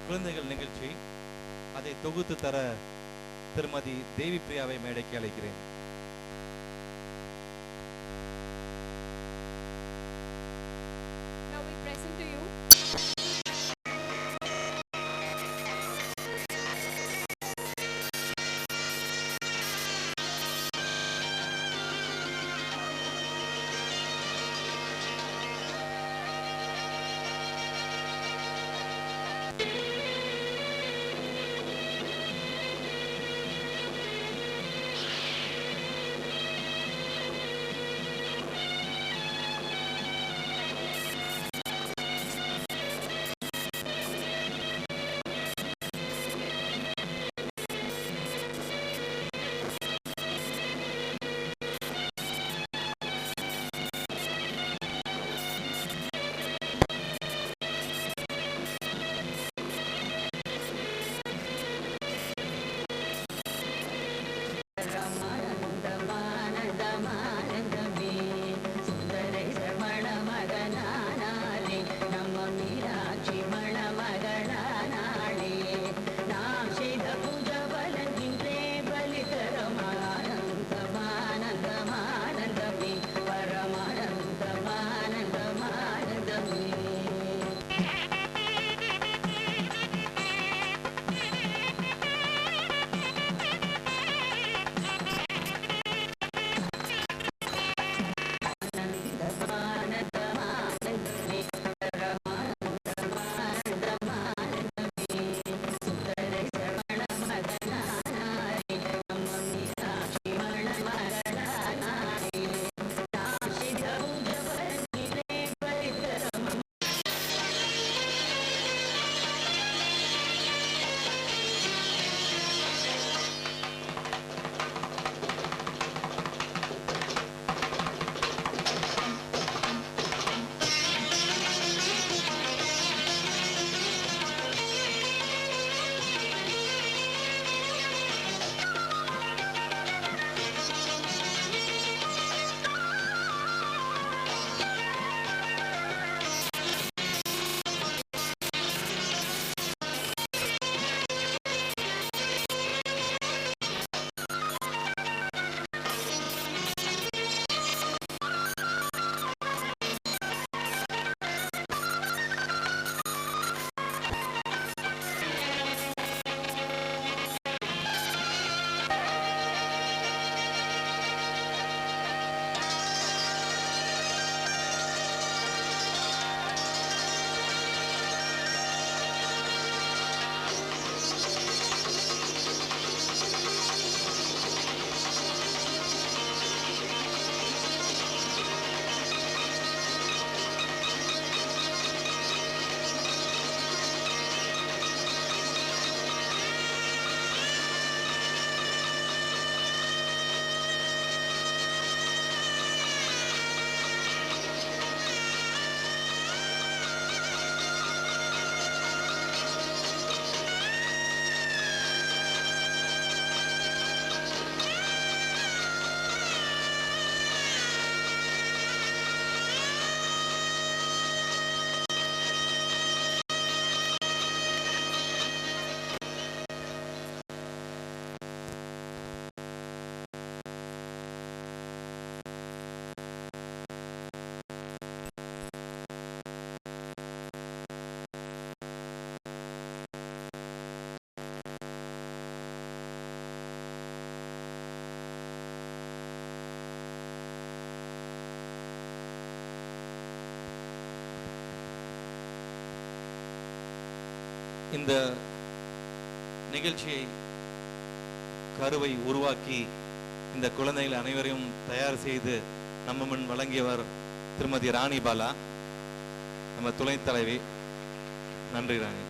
குழந்தைகள் நிகழ்ச்சி. அதை தொகுத்து தர திருமதி தேவி பிரியாவை மேடைக்கு அழைக்கிறேன். Now we present to you இந்த நிகழ்ச்சியை கருவை உருவாக்கி இந்த குழந்தைகள் அனைவரையும் தயார் செய்து நம்ம முன் வழங்கியவர் திருமதி ராணி பாலா, நம்ம துணைத் தலைவி. நன்றி ராணி.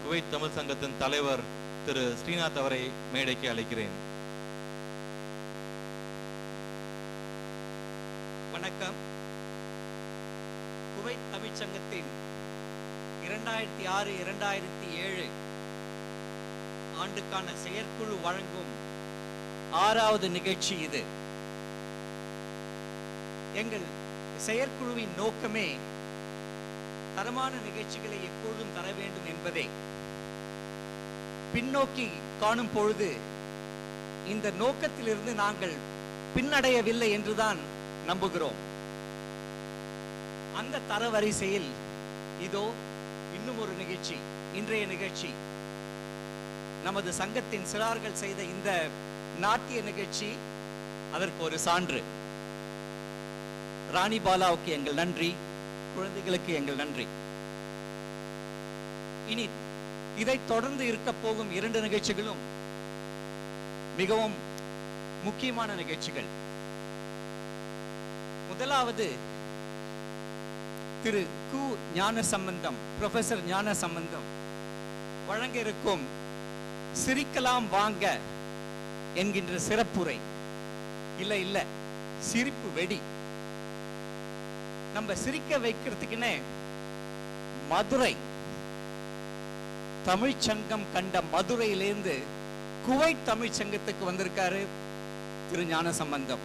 குவைத் தமிழ் சங்கத்தின் தலைவர் திரு ஸ்ரீநாத் அவரை மேடைக்கு அழைக்கிறேன். வணக்கம். குவைத் தமிழ் சங்கத்தின் 2006 2007 ஆண்டுக்கான செயற்குழு வழங்கும் 6வது நிகழ்ச்சி இது. எங்கள் செயற்குழுவின் நோக்கமே தரமான நிகழ்ச்சிகளை எப்பொழுதும் தர வேண்டும் என்பதே. பின்னோக்கி காணும் பொழுது இந்த நோக்கத்திலிருந்து நாங்கள் பின்னடையவில்லை என்றுதான் நம்புகிறோம். அந்த தரவரிசையில் இதோ இன்னும் ஒரு நிகழ்ச்சி, இன்றைய நிகழ்ச்சி. நமது சங்கத்தின் சிறார்கள் செய்த இந்த நாட்டிய நிகழ்ச்சி அதற்கு ஒரு சான்று. ராணி பாலாவுக்கு எங்கள் நன்றி, குழந்தைகளுக்கு எங்கள் நன்றி. இனி இதைத் தொடர்ந்து இருக்க போகும் 2 நிகழ்ச்சிகளும் மிகவும் முக்கியமான நிகழ்ச்சிகள். முதலாவது திரு கு ஞானசம்பந்தம், ப்ரொஃபசர் ஞானசம்பந்தம் வழங்க இருக்கும் சிரிக்கலாம் வாங்க என்கின்ற சிறப்புரை. இல்ல சிரிப்பு வெடி. நம்ம சிரிக்க வைக்கிறதுக்குன்னு மதுரை தமிழ்ச்சங்கம் கண்ட மதுரையிலிருந்து குவைத் தமிழ்ச்சங்கத்துக்கு வந்திருக்காரு திரு ஞானசம்பந்தம்.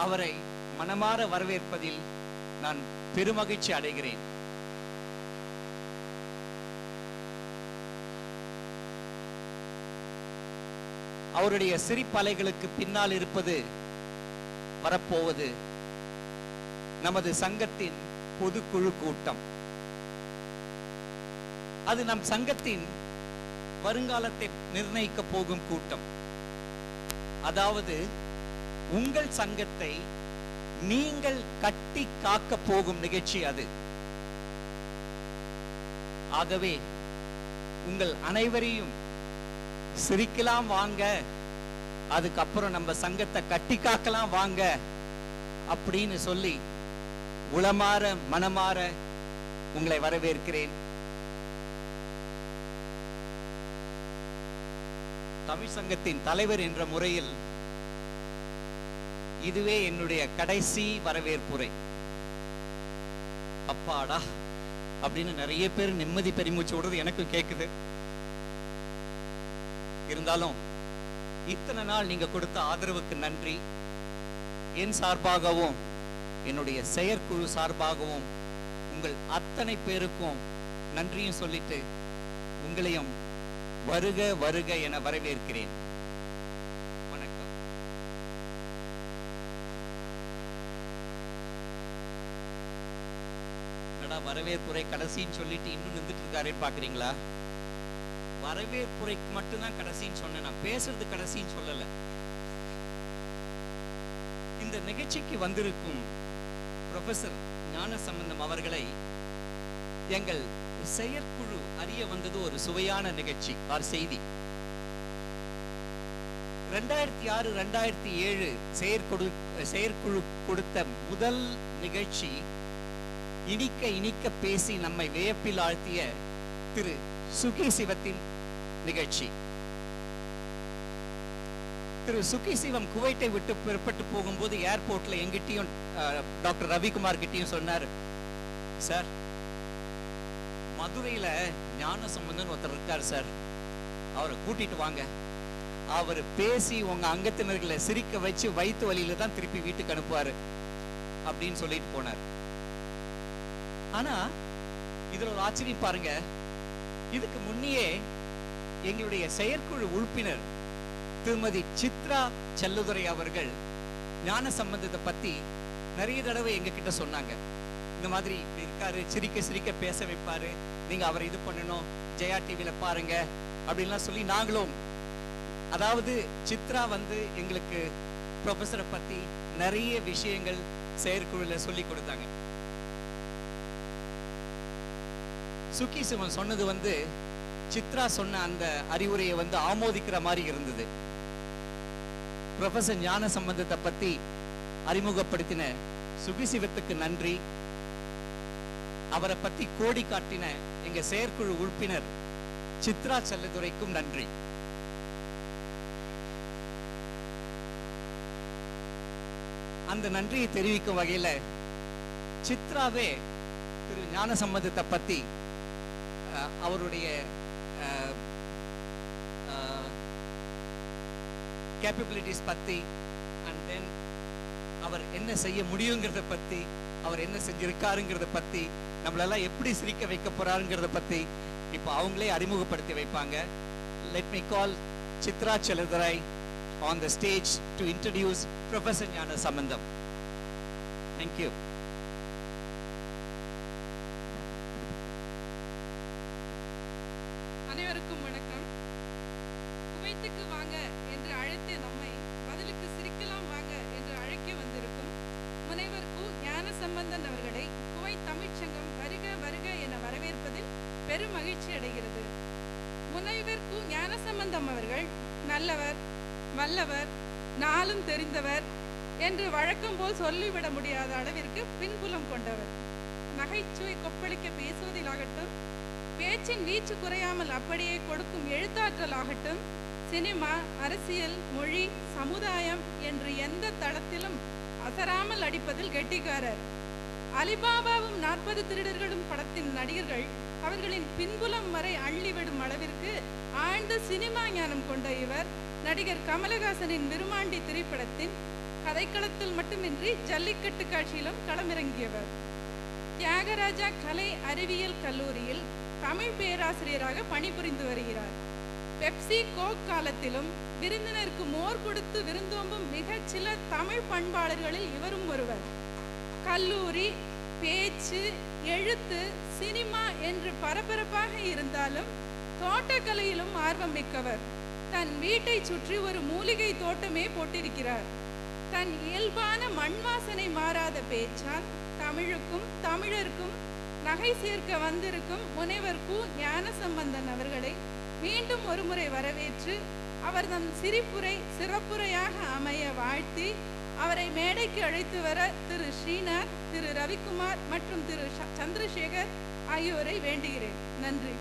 அவரை மனமாற வரவேற்பதில் நான் பெருமகிழ்ச்சி அடைகிறேன். அவருடைய சிரிப்பலைகளுக்கு பின்னால் இருப்பது வரப்போவது நமது சங்கத்தின் பொதுக்குழு கூட்டம். அது நம் சங்கத்தின் வருங்காலத்தை நிர்ணயிக்க போகும் கூட்டம். அதாவது உங்கள் சங்கத்தை நீங்கள் கட்டி காக்க போகும் நிகழ்ச்சி அது. ஆகவே உங்கள் அனைவரையும் சிரிக்கலாம் வாங்க, அதுக்கப்புறம் நம்ம சங்கத்தை கட்டி காக்கலாம் வாங்க அப்படின்னு சொல்லி உளமாற மனமாற உங்களை வரவேற்கிறேன். தமிழ் சங்கத்தின் தலைவர் என்ற முறையில் இதுவே என்னுடைய கடைசி வரவேற்புரை. அப்பாடா அப்படின்னு நிறைய பேர் நிம்மதி பெருமூச்சு விடுறது எனக்கு கேக்குது. இருந்தாலும் இத்தனை நாள் நீங்க கொடுத்த ஆதரவுக்கு நன்றி. என் சார்பாகவும் என்னுடைய செயற்குழு சார்பாகவும் உங்கள் அத்தனை பேருக்கும் நன்றியும் சொல்லிட்டு உங்களையும் வருக வருக என வரவேற்கிறேன். வணக்கம். என்னடா வரவேற்புரை கடைசின்னு சொல்லிட்டு இன்னும் நின்றுட்டு இருக்காரேன்னு பாக்குறீங்களா? வரவேற்புரைக்கு மட்டும்தான் கடைசின்னு சொன்னேன், நான் பேசுறது கடைசின்னு சொல்லல. இந்த நிகழ்ச்சிக்கு வந்திருக்கும் ப்ரொஃபசர் ஞானசம்பந்தம் அவர்களை எங்கள் செயற்குழு அறிய வந்தது ஒரு சுவையான நிகழ்ச்சி ஆர் செய்தி. 2006-2007 செயற்குழு கொடுத்த முதல் நிகழ்ச்சி இனிக்க இனிக்க பேசி நம்மை வியப்பில் ஆழ்த்திய திரு சுகி சிவத்தின் நிகழ்ச்சி. திரு சுகி சிவம் குவைட்டை விட்டு புறப்பட்டு போகும்போது ஏர்போர்ட்ல எங்கிட்டையும் டாக்டர் ரவிக்குமார் கிட்டையும் சொன்னார், சார் மதுரையில ஞானசம்பந்தன் ஒருத்தர் இருக்கார் சார், அவரை கூட்டிட்டு வாங்க, அவர் பேசி உங்க அங்கத்தினர்களை சிரிக்க வச்சு வயிற்று வலியில தான் திருப்பி வீட்டுக்கு அனுப்புவாரு அப்படின்னு சொல்லிட்டு போனார். ஆனா இதுல ஒரு ஆச்சரியம் பாருங்க, இதுக்கு முன்னையே எங்களுடைய செயற்குழு உறுப்பினர் திருமதி சித்ரா செல்லுதுரை அவர்கள் ஞான சம்பந்தத்தை பத்தி நிறைய தடவை எங்க கிட்ட சொன்னாங்க. இந்த மாதிரி இப்படி இருக்காரு, சிரிக்க சிரிக்க பேச வைப்பாரு, நீங்க அவரை இது பண்ணணும், ஜெயா டிவில பாருங்க அப்படின்லாம் சொல்லி நாங்களும், அதாவது சித்ரா எங்களுக்கு ப்ரொஃபஸரை பத்தி நிறைய விஷயங்கள் செயற்குழுல சொல்லி கொடுத்தாங்க. சுகி சிவன் சொன்னது சித்ரா சொன்ன அந்த அறிவுரையை ஆமோதிக்கிற மாதிரி இருந்தது. ப்ரொஃபசர் ஞான சம்பந்தத்தை பத்தி அறிமுகப்படுத்தின சுகி சிவத்துக்கு நன்றி. அவரை பத்தி கோடி காட்டின எங்க செயற்குழு உறுப்பினர் சித்ரா செல்லதுரைக்கும் நன்றி. அந்த நன்றியை தெரிவிக்கும் வகையில சித்ராவே திரு ஞானசம்பந்தத்தை பத்தி அவருடைய கேப்பபிலிட்டிஸ் பத்தி அண்ட் தென் அவர் என்ன செய்ய முடியுங்கிறத பத்தி, அவர் என்ன செஞ்சிருக்காருங்கிறத பத்தி, நம்மளெல்லாம் எப்படி சிரிக்க வைக்க போறாருங்கிறத பத்தி இப்போ அவங்களே அறிமுகப்படுத்தி வைப்பாங்க. Let me call Chitra Chaladurai on the stage to introduce Professor Gnana Sambandam. Thank you. அனைவருக்கும் வணக்கம். குவைத்துக்கு வாங்க என்று அழைத்த நம்மை பதிலுக்கு சிரிக்கலாம் வாங்க என்று அழைக்க வந்திருக்கும் முனைவர் கு ஞானசம்பந்தன் அவர்களை குவைத் தமிழ்ச்சங்கம் வருக வருக என வரவேற்பதில் பெரும் மகிழ்ச்சி அடைகிறது. முனைவர் கு ஞானசம்பந்தம் அவர்கள் நல்லவர், வல்லவர், நாளும் தெரிந்தவர் என்று வழக்கம் போல் சொல்லிவிட முடியாத அளவிற்கு பின்புலம் கொண்டவர். நகைச்சுவை கொப்பளிக்க பேசுவதிலாகட்டும், பேச்சின் வீச்சு குறையாமல் அப்படியே கொடுக்கும் எழுத்தாற்றலாகட்டும், சினிமா, அரசியல், மொழி, சமுதாயம் என்று எந்த தளத்திலும் அசராமல் அடிப்பதில் கெட்டிக்காரர். அலிபாபாவும் 40 திருடர்களும் படத்தின் நடிகர்கள் அவர்களின் பின்புலம் வரை அள்ளிவிடும் அளவிற்கு ஆழ்ந்த சினிமா ஞானம் கொண்ட இவர் நடிகர் கமலஹாசனின் விருமாண்டி திரைப்படத்தின் கதைக்களத்தில் மட்டுமின்றி ஜல்லிக்கட்டு காட்சியிலும் களமிறங்கியவர். தியாகராஜா கலை அறிவியல் கல்லூரியில் தமிழ் பேராசிரியராக பணிபுரிந்து வருகிறார். பெப்சி கோக் காலத்திலும் விருந்தினருக்கு மோர் கொடுத்து விருந்தோம்பும் மிகச் சில தமிழ் பண்பாளர்களில் இவரும் ஒருவர். கல்லூரி, பேச்சு, எழுத்து, சினிமா என்று பரபரப்பாக இருந்தாலும் தோட்டக்கலையிலும் ஆர்வம் மிக்கவர். தன் வீட்டை சுற்றி ஒரு மூலிகை தோட்டமே போட்டிருக்கிறார். தன் இயல்பான மண் வாசனை மாறாத பேச்சால் தமிழுக்கும் தமிழருக்கும் நகை சேர்க்க வந்திருக்கும் முனைவர் கு ஞானசம்பந்தன் அவர்களை மீண்டும் ஒருமுறை வரவேற்று அவர் தம் சிரிப்புரை சிறப்புரையாக அமைய வாழ்த்தி அவரை மேடைக்கு அழைத்து வர திரு ஸ்ரீநாத், திரு ரவிக்குமார் மற்றும் திரு சந்திரசேகர் ஆகியோரை வேண்டுகிறேன். நன்றி.